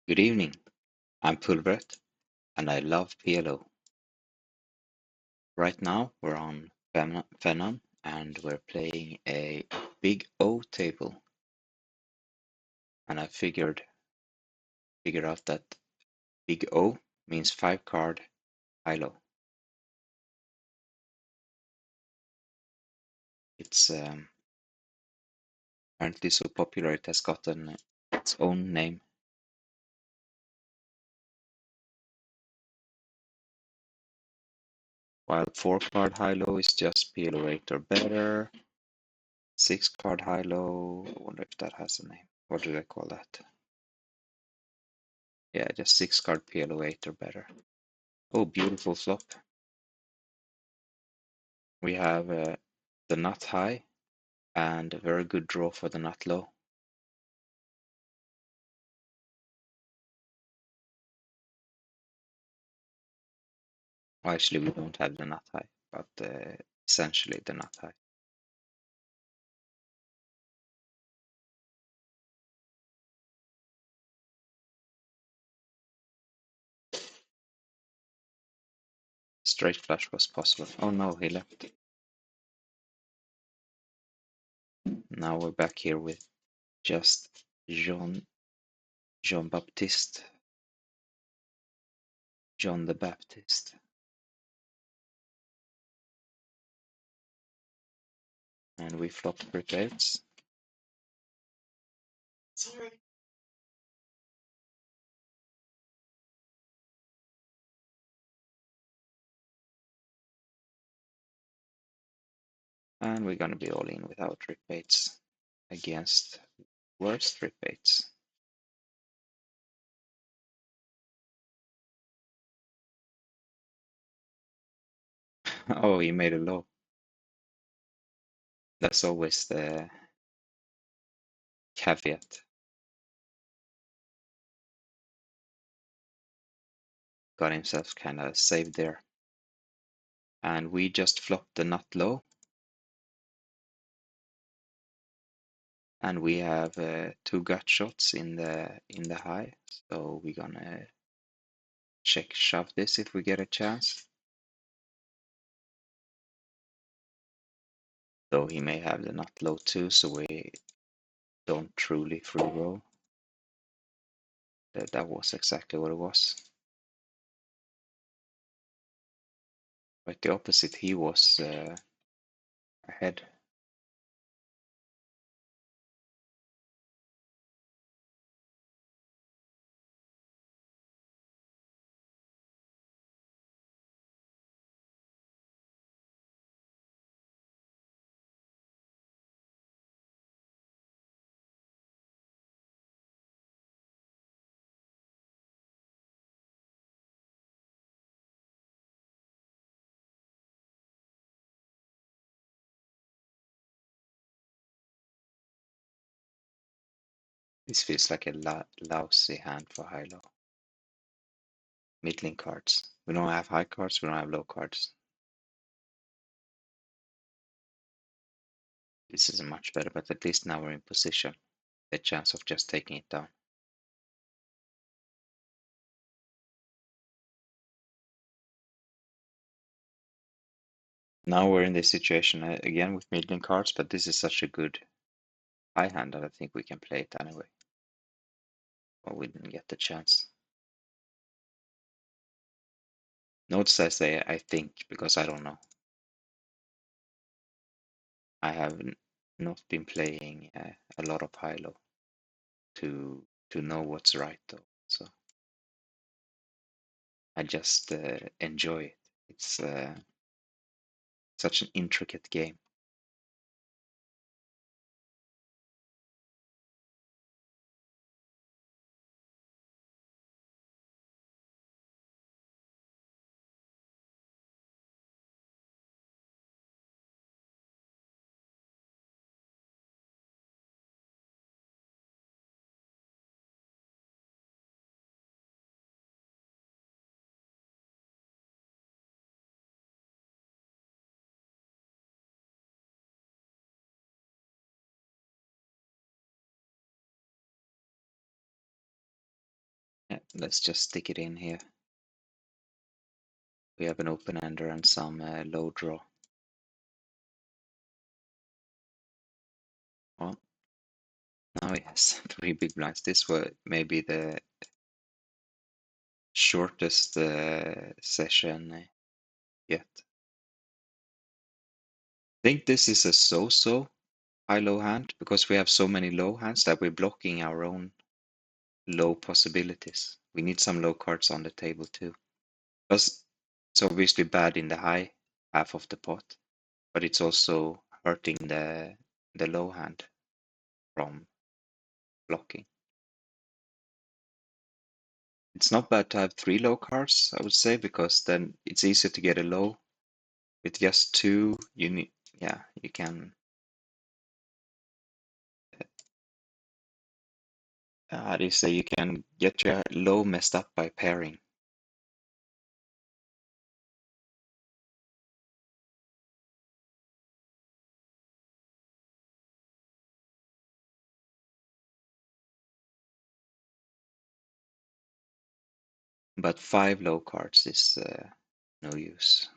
Good evening, I'm Pulvret, and I love PLO. Right now we're on Phenom, and we're playing a big O table. And I figured out that big O means 5-card high-low. It's apparently so popular it has gotten its own name. While 4-card high-low is just PLO8 or better. 6-card high-low, I wonder if that has a name. What do they call that? Yeah, just 6-card PLO8 or better. Oh, beautiful flop. We have the nut high and a very good draw for the nut low. Well, actually, we don't have the nut high, but essentially the nut high. Straight flush was possible. Oh no, he left. Now we're back here with just Jean Baptiste. John the Baptist. And we flop prepares. And we're gonna be all in without rebates against worst rebates. Oh, he made a low. That's always the caveat. Got himself kind of saved there. And we just flopped the nut low. And we have 2 gut shots in the high. So we're gonna check shove this if we get a chance. Though he may have the nut low too, so we don't truly free roll. That was exactly what it was. But the opposite, he was ahead. This feels like a lousy hand for high-low. Middling cards. We don't have high cards, we don't have low cards. This is much better, but at least now we're in position. The chance of just taking it down. Now we're in this situation again with middling cards, but this is such a good high hand that I think we can play it anyway. Well, we didn't get the chance. Notice I say I think because I don't know. I have not been playing a lot of high-low to know what's right though. So I just enjoy it. It's such an intricate game. let's just stick it in here. We have an open ender and some low draw. Well, now he has 3 big blinds. This was maybe the shortest session yet. I think this is a so-so high-low hand because we have so many low hands that we're blocking our own low possibilities. We need some low cards on the table too. Plus, it's obviously bad in the high half of the pot, but it's also hurting the low hand from blocking. It's not bad to have 3 low cards, I would say, because then it's easier to get a low. With just 2, you need, yeah, you can. How do you say? You can get your low messed up by pairing. But 5 low cards is no use.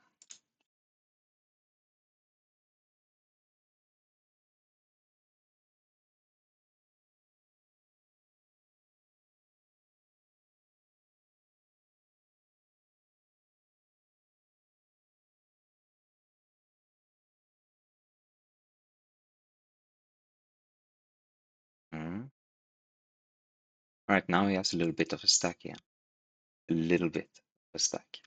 Mm. Right now he has a little bit of a stack here. A little bit of a stack.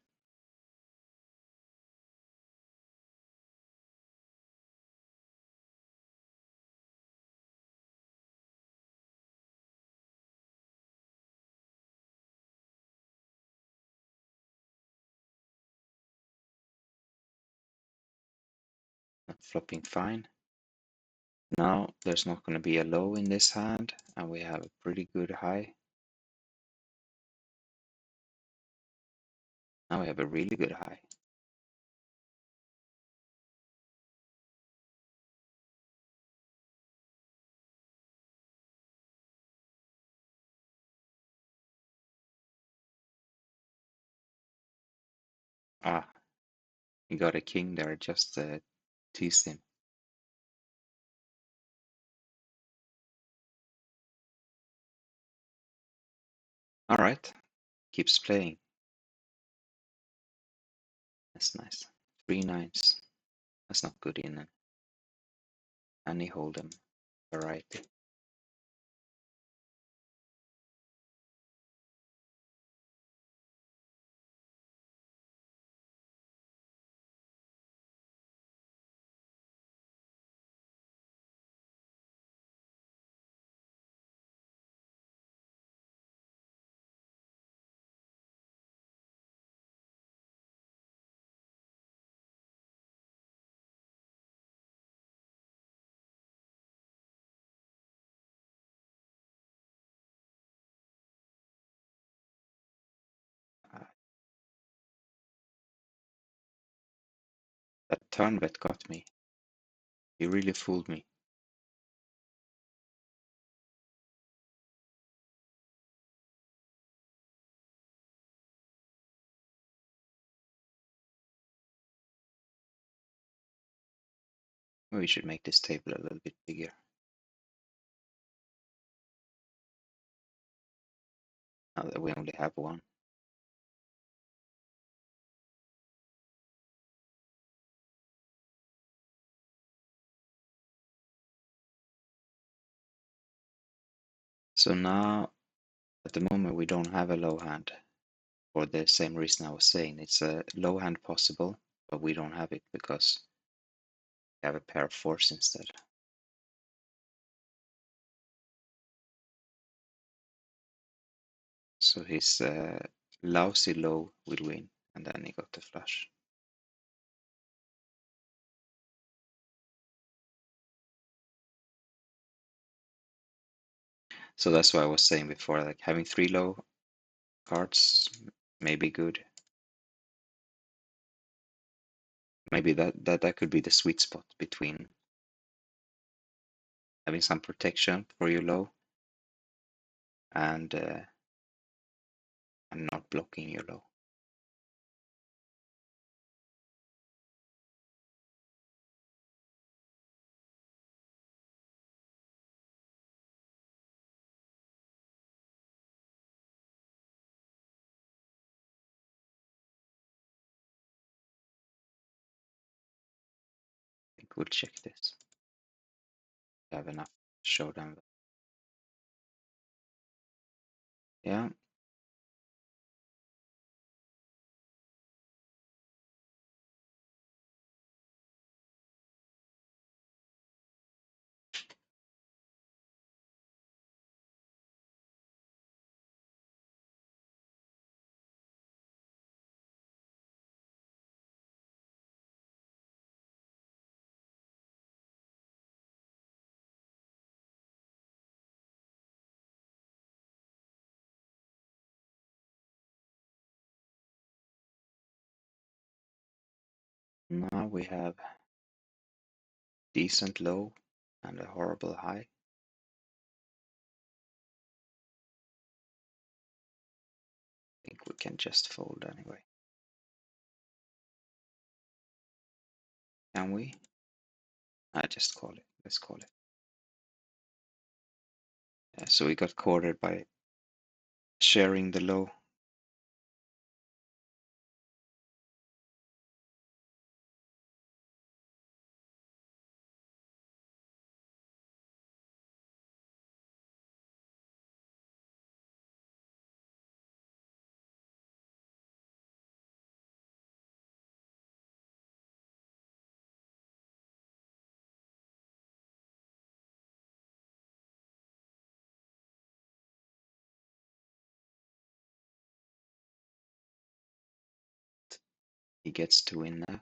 Flopping fine. Now there's not going to be a low in this hand, and we have a pretty good high. Now we have a really good high. Ah, he got a king there, just teased him. All right, keeps playing. That's nice. 3 9s. That's not good in any hold'em variety. Uh, that turn bet got me. He really fooled me. We should make this table a little bit bigger. Now that we only have one. So now, at the moment, we don't have a low hand for the same reason I was saying. It's a low hand possible, but we don't have it because we have a pair of 4s instead. So his lousy low will win, and then he got the flush. So that's why I was saying before, like having 3 low cards may be good. Maybe that could be the sweet spot between having some protection for your low and I'm not blocking your low. I think we'll check this. We have enough to show them. Yeah, now we have decent low and a horrible high. I think we can just fold anyway. Can we? I just call it. Let's call it. Yeah, so we got quartered by sharing the low. He gets to win now.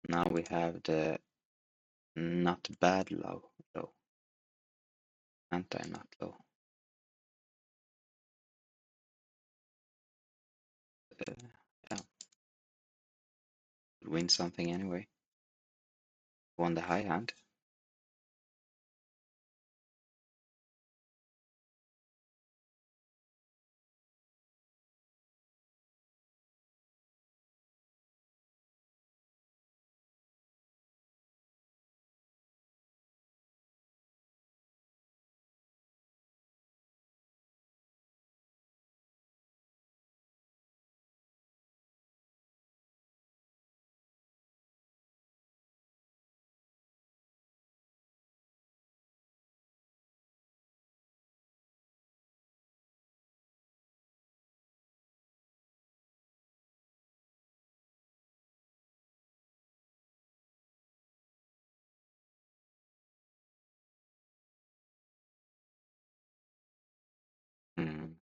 Now we have the not bad low, anti-not low. Yeah, win something anyway. Won the high hand. Mm.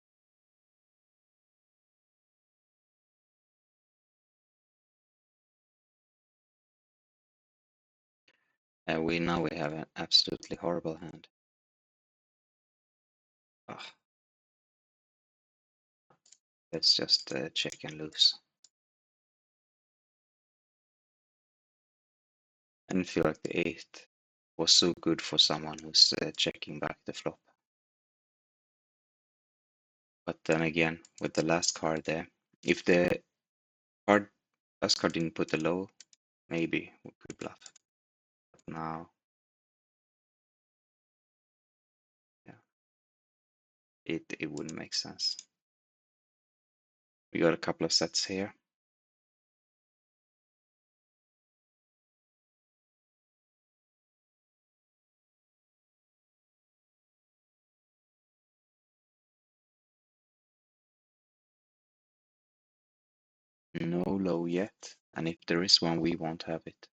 We now we have an absolutely horrible hand. Ugh, let's just check and lose. I didn't feel like the 8 was so good for someone who's checking back the flop. But then again, with the last card there, if the card last card didn't put the low, maybe we could bluff. But now, yeah. it wouldn't make sense. We got a couple of sets here. No low yet, and if there is one, we won't have it.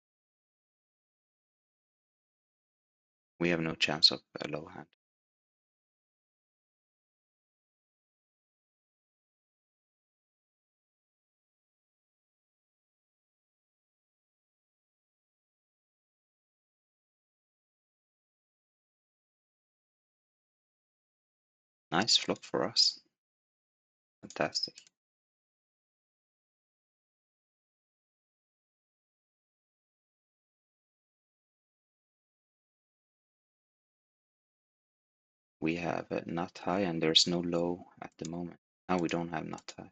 We have no chance of a low hand. Nice flop for us. Fantastic. We have a nut high and there's no low at the moment. Now we don't have nut high.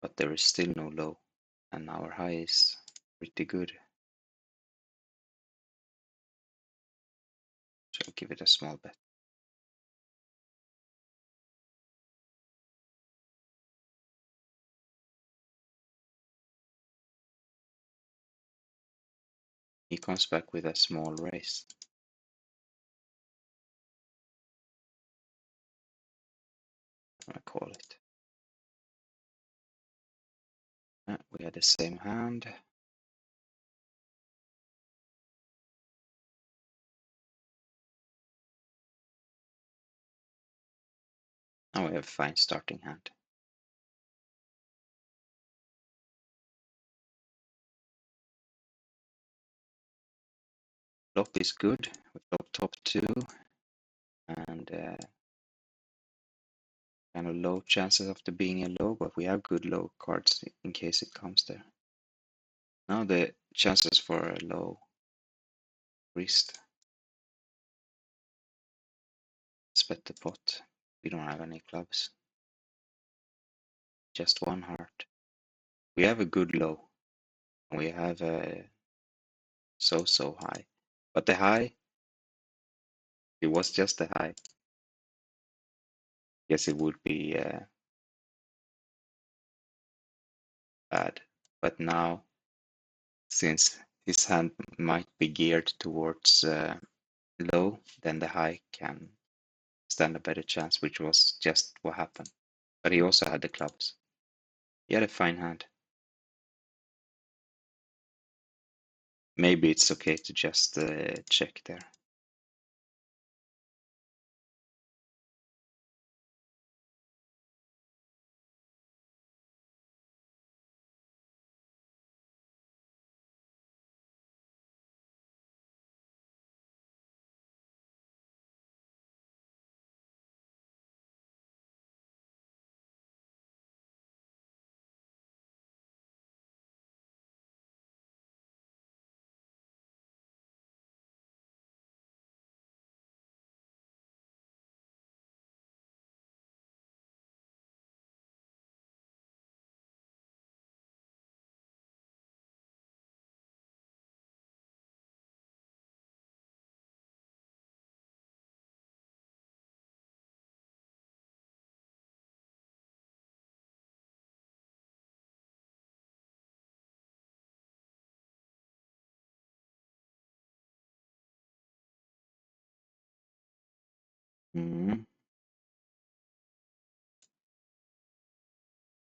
But there is still no low. And our high is pretty good. So I'll give it a small bet. He comes back with a small raise. I call it. We had the same hand. Now we have a fine starting hand. Flop is good. We flop top two. And kind of low chances of there being a low, but we have good low cards in case it comes there. Now the chances for a low wrist. Let's bet the pot. We don't have any clubs. Just one heart. We have a good low. We have a so high. But the high, it was just a high. Guess it would be bad. But now, since his hand might be geared towards low, then the high can stand a better chance, which was just what happened. But he also had the clubs. He had a fine hand. Maybe it's okay to just check there. Mm.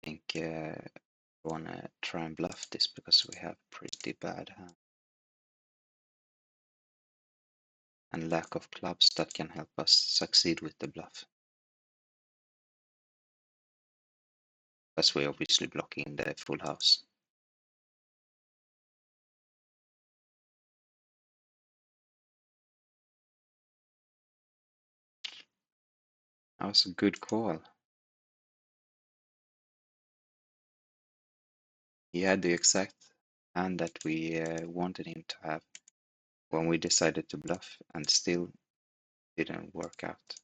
I think I want to try and bluff this because we have pretty bad hand. And lack of clubs that can help us succeed with the bluff. Plus we're obviously blocking the full house. That was a good call. He had the exact hand that we wanted him to have when we decided to bluff, and still didn't work out.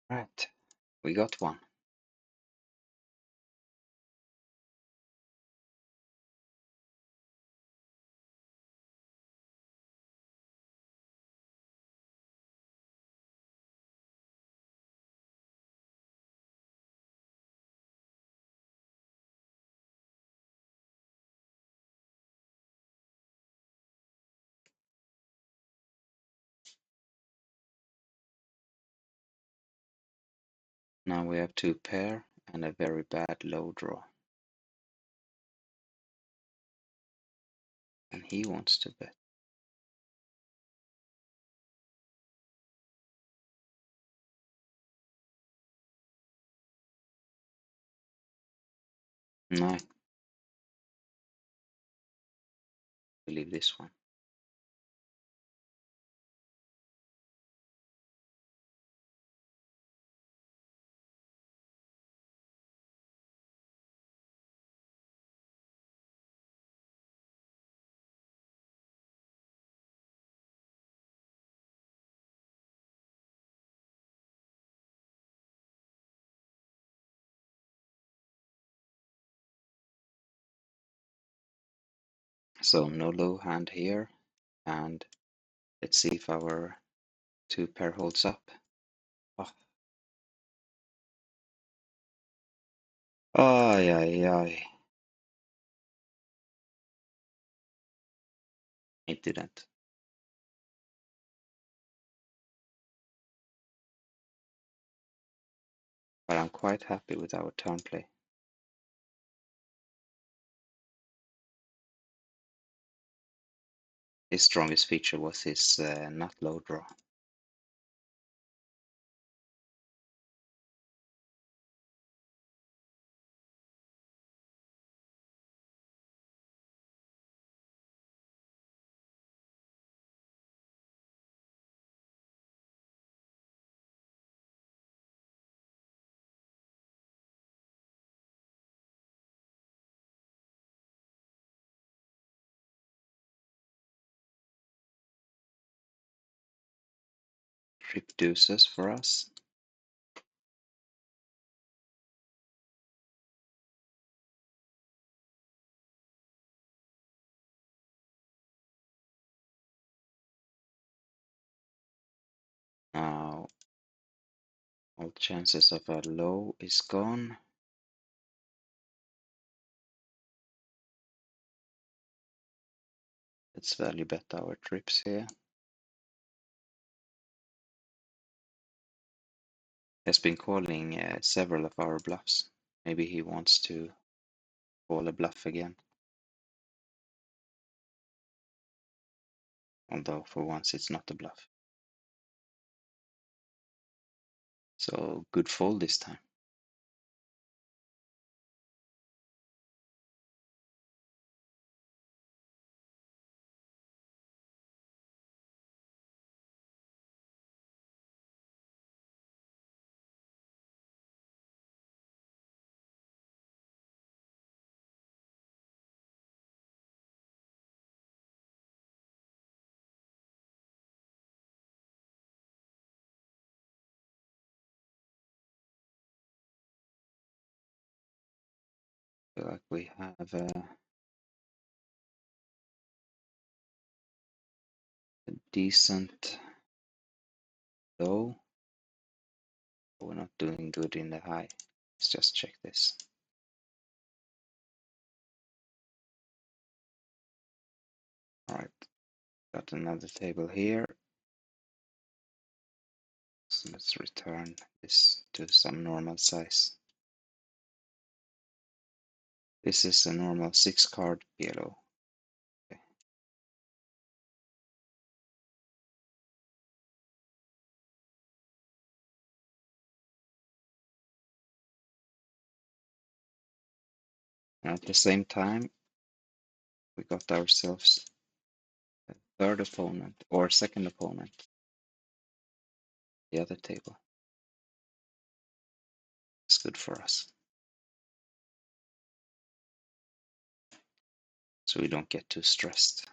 Right, we got one. Now we have two pair and a very bad low draw. And he wants to bet. No, I believe this one. So no low hand here, and let's see if our two pair holds up. Oh, ay, ay, ay. It didn't. But I'm quite happy with our turn play. His strongest feature was his nut low draw. Trip deuces for us. Now all chances of a low is gone. Let's value bet our trips here. Has been calling several of our bluffs. Maybe he wants to call a bluff again. Although for once it's not a bluff. So good fold this time. Feel like we have a decent low. We're not doing good in the high. Let's just check this. Alright, got another table here. So let's return this to some normal size. This is a normal 6-card PLO. Okay. And at the same time, we got ourselves a third opponent or second opponent, the other table. It's good for us. So we don't get too stressed.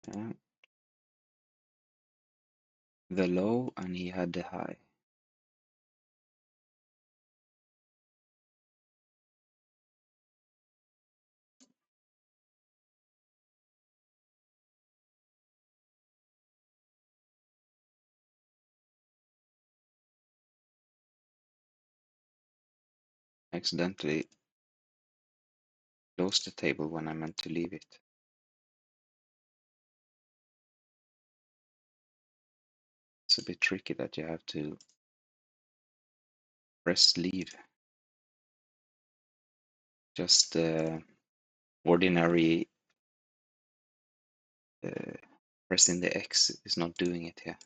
Yeah. The low and he had the high. Accidentally closed the table when I meant to leave it. It's a bit tricky that you have to press leave. Just ordinary pressing the X is not doing it here.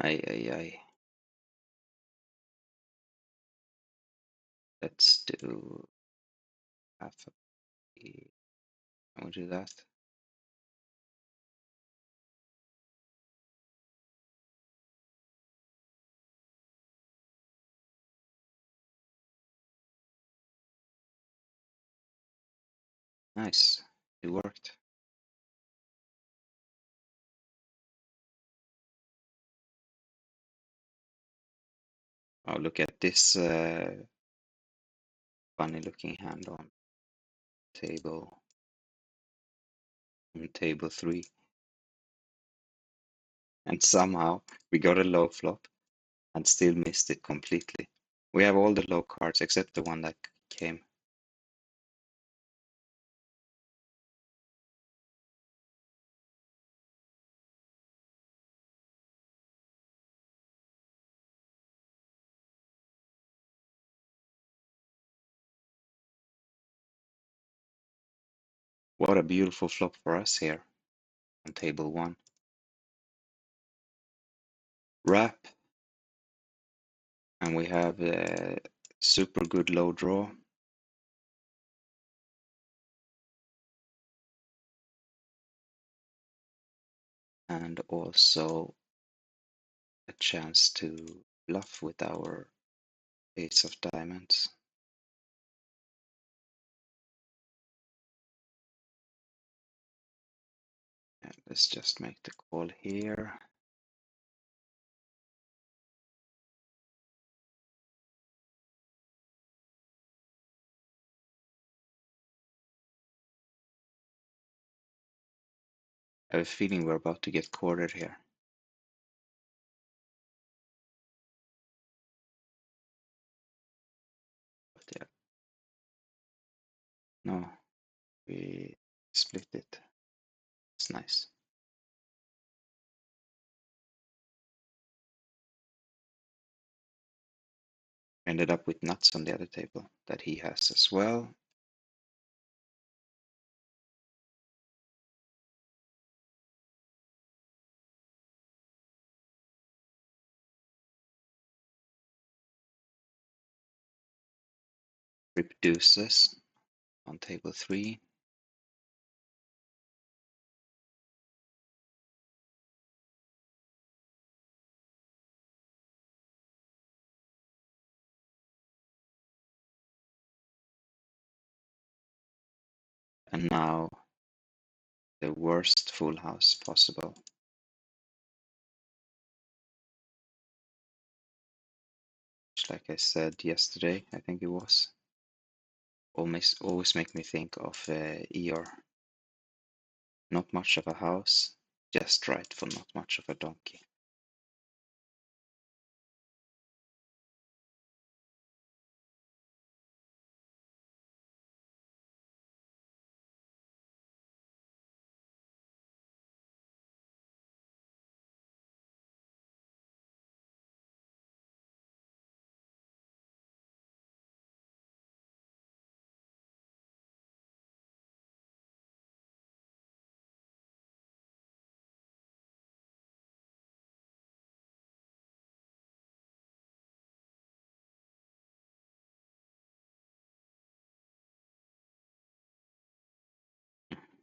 Aye. Let's do half of the. I'll do that. Nice. It worked. Oh, look at this funny looking hand on table table 3. And somehow we got a low flop and still missed it completely. We have all the low cards except the one that came. What a beautiful flop for us here on table 1. Wrap, and we have a super good low draw. And also a chance to bluff with our ace of diamonds. And let's just make the call here. I have a feeling we're about to get quartered here. But yeah, no, we split it. It's nice. Ended up with nuts on the other table that he has as well. Rip deuces on table 3. And now the worst full house possible. Just like I said yesterday, I think it was. Always make me think of ER. Not much of a house, just right for not much of a donkey.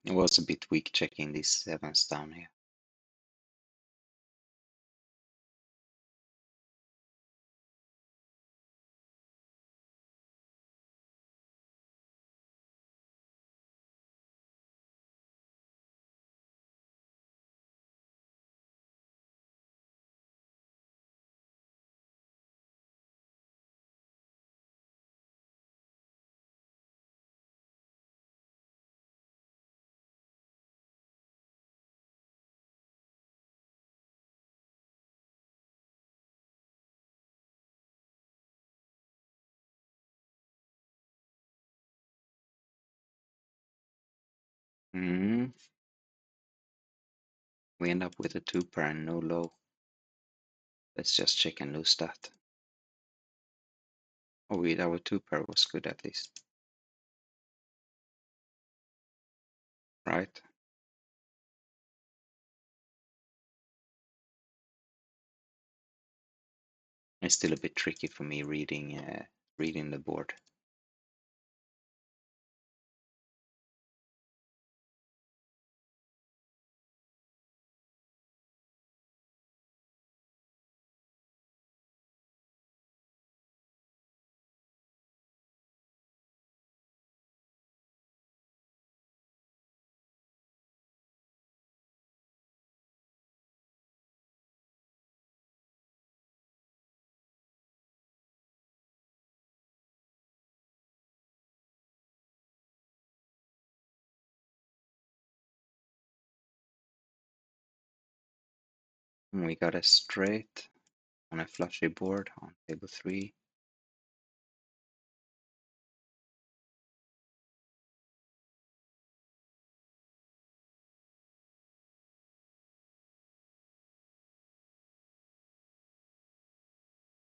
It was a bit weak checking these sevens down here. Mm. We end up with a two pair and no low. Let's just check and lose that. Oh, our two pair was good at least. Right? It's still a bit tricky for me reading the board. We got a straight on a flushy board on table 3.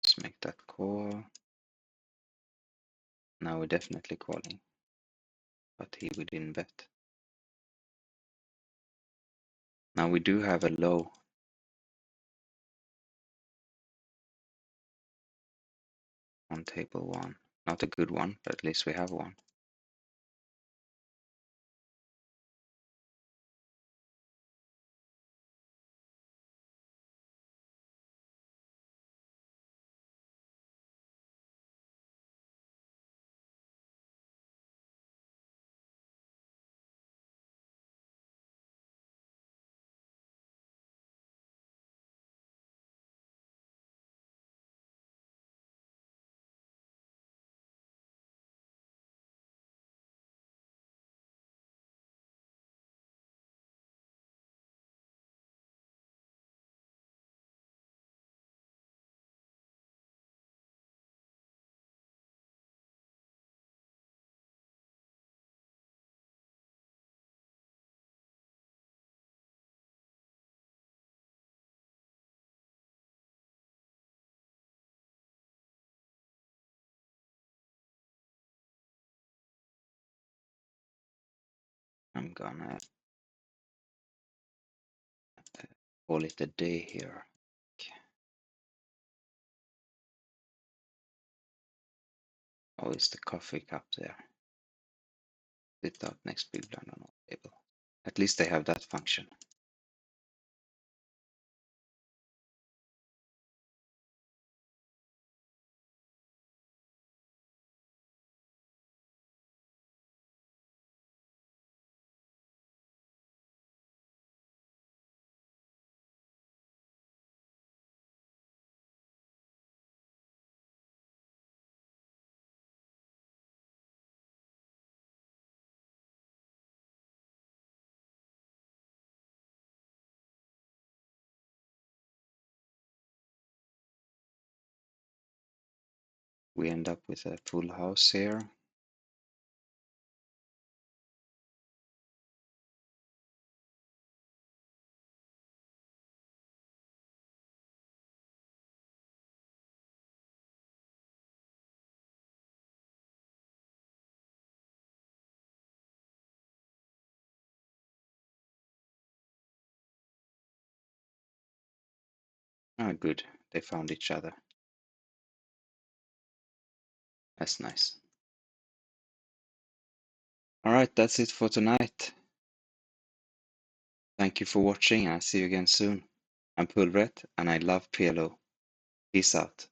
Let's make that call. Now we're definitely calling, but we didn't bet. Now we do have a low on table 1. Not a good one, but at least we have one. I'm gonna call it a day here. Oh, it's the coffee cup there. Sit out next big blind on all table. At least they have that function. We end up with a full house here. Ah, good. They found each other. That's nice. All right, that's it for tonight. Thank you for watching, and I'll see you again soon. I'm Pulvret, and I love PLO. Peace out.